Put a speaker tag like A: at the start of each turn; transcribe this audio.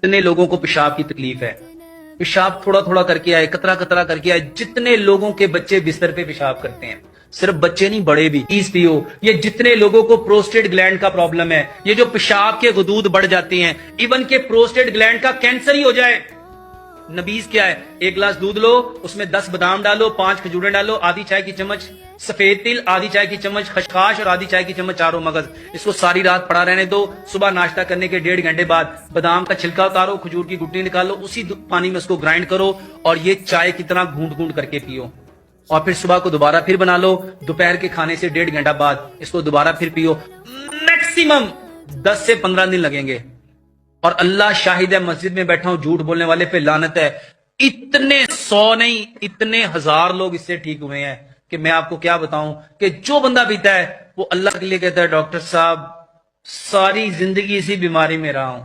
A: جتنے لوگوں کو پیشاب کی تکلیف ہے، پیشاب تھوڑا تھوڑا کر کے آئے، قطرہ قطرہ کر کے آئے، جتنے لوگوں کے بچے بستر پہ پیشاب کرتے ہیں، صرف بچے نہیں بڑے بھی چیز پیو، یہ جتنے لوگوں کو پروسٹیٹ گلینڈ کا پرابلم ہے، یہ جو پیشاب کے غدود بڑھ جاتے ہیں، ایون کہ پروسٹیٹ گلینڈ کا کینسر ہی ہو جائے، نبیز کیا ہے؟ ایک گلاس دودھ لو، اس میں 10 بادام ڈالو، 5 کھجوریں ڈالو، آدھی چائے کی چمچ سفید تل، آدھی چائے کی چمچ خشخاش اور آدھی چائے کی چمچ چاروں مغز، اس کو ساری رات پڑا رہنے دو، صبح ناشتہ کرنے کے 1.5 گھنٹے بعد بادام کا چھلکا اتارو، کھجور کی گٹلی نکالو، اسی پانی میں اس کو گرائنڈ کرو اور یہ چائے کی طرح گھونٹ گھونٹ کر کے پیو، اور پھر صبح کو دوبارہ پھر بنا لو، دوپہر کے کھانے سے 1.5 گھنٹہ بعد اس کو دوبارہ پھر پیو، میکسیمم 10 سے 15 دن لگیں گے، اور اللہ شاہد ہے مسجد میں بیٹھا ہوں، جھوٹ بولنے والے پہ لعنت ہے، اتنے 100 نہیں اتنے 1000 لوگ اس سے ٹھیک ہوئے ہیں کہ میں آپ کو کیا بتاؤں کہ جو بندہ پیتا ہے وہ اللہ کے لیے کہتا ہے ڈاکٹر صاحب ساری زندگی اسی بیماری میں رہا ہوں،